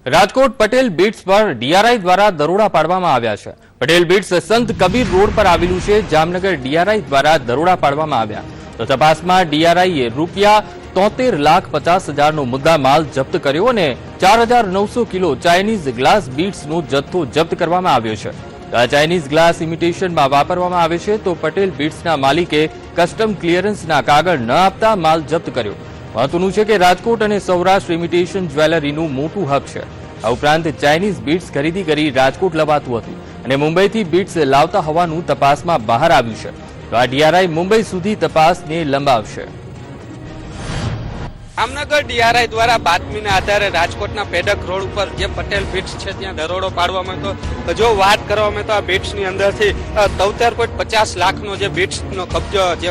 Rajkot Patel bits પર DRI દ્વારા દરોડા પાડવામાં આવ્યા છે। પટેલ બીટ્સ સંત કબીર રોડ પર આવેલું છે। જામનગર ડીઆરઆઈ દ્વારા દરોડા પાડવામાં આવ્યા તો તપાસમાં ડીઆરઆઈએ ₹73,50,000નો મુદ્દામાલ જપ્ત કર્યો અને 4,900 કિલો ચાઇનીઝ ગ્લાસ બીટ્સનો જથ્થો જપ્ત કરવામાં આવ્યો છે। આ ચાઇનીઝ ગ્લાસ ઇમિટેશનમાં વાપરવામાં આવે છે તો પટેલ બીટ્સના માલિકે કસ્ટમ ક્લિયરન્સના કાગળ ન આપતા માલ જપ્ત કર્યો। મહત્વનું છે કે રાજકોટ અને સૌરાષ્ટ્ર ઇમિટેશન જ્વેલરીનું મોટું હબ છે। આ ઉપરાંત ચાઇનીઝ બીટ્સ ખરીદી કરી રાજકોટ લવાતું હતું અને મુંબઈથી બીટ્સ લાવતા હોવાનું તપાસમાં બહાર આવ્યું છે। તો આ ડીઆરઆઈ મુંબઈ સુધી તપાસને લંબાવશે। જામનગર ડીઆરઆઈ દ્વારા બાતમીના આધારે રાજકોટના પેડક રોડ ઉપર જે પટેલ બીટ્સ છે ત્યાં દરોડો પાડવામાં તો જો વાત કરવામાં તો આ બીટ્સની અંદરથી 73.50 લાખનો જે બીટ્સનો કબજો જે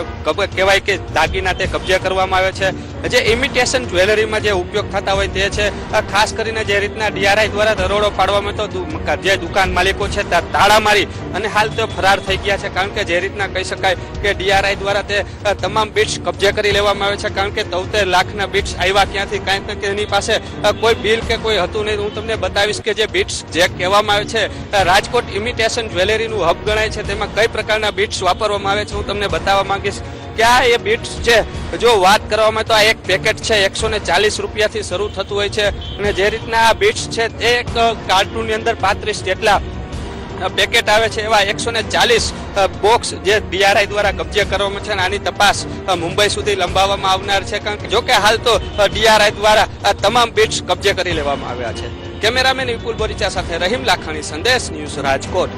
કહેવાય કે દાગીના તે કબજે કરવામાં આવે છે। જે ઇમિટેશન જ્વેલરીમાં જે ઉપયોગ થતા હોય તે છે। ખાસ કરીને જે રીતના ડીઆરઆઈ દ્વારા દરોડો પાડવામાં તો જે દુકાન માલિકો છે ત્યાં તાળા મારી અને હાલ તેઓ ફરાર થઈ ગયા છે। કારણ કે જે રીતના કહી શકાય કે ડીઆરઆઈ દ્વારા તે તમામ બીટ્સ કબજે કરી લેવામાં આવે છે। કારણ કે 73 લાખના બીટ્સ આવ્યા ક્યાંથી કાંઈક ને એની પાસે કોઈ બિલ કે કોઈ હતું નહીં। હું તમને બતાવીશ કે જે બીટ્સ જે કહેવામાં આવે છે રાજકોટ ઇમિટેશન જ્વેલરીનું હબ ગણાય છે તેમાં કઈ પ્રકારના બીટ્સ વાપરવામાં આવે છે હું તમને બતાવવા માંગીશ કે આ એ બીટ્સ છે। જો વાત કરવામાં તો આ એક પેકેટ છે 140 રૂપિયાથી શરૂ થતું હોય છે અને જે રીતના આ બીટ્સ છે તે એક કાર્ટૂનની અંદર 35 જેટલા પેકેટ આવે છે એવા 140 બોક્સ જે ડીઆરઆઈ દ્વારા કબજે કરવામાં છે અને આની તપાસ મુંબઈ સુધી લંબાવવામાં આવનાર છે। કારણ કે જો કે હાલ તો ડીઆરઆઈ દ્વારા આ તમામ બીટ્સ કબજે કરી લેવામાં આવ્યા છે। કેમેરામેન વિપુલ બોરીચા સાથે રહીમ લાખાણી, સંદેશ ન્યૂઝ, રાજકોટ।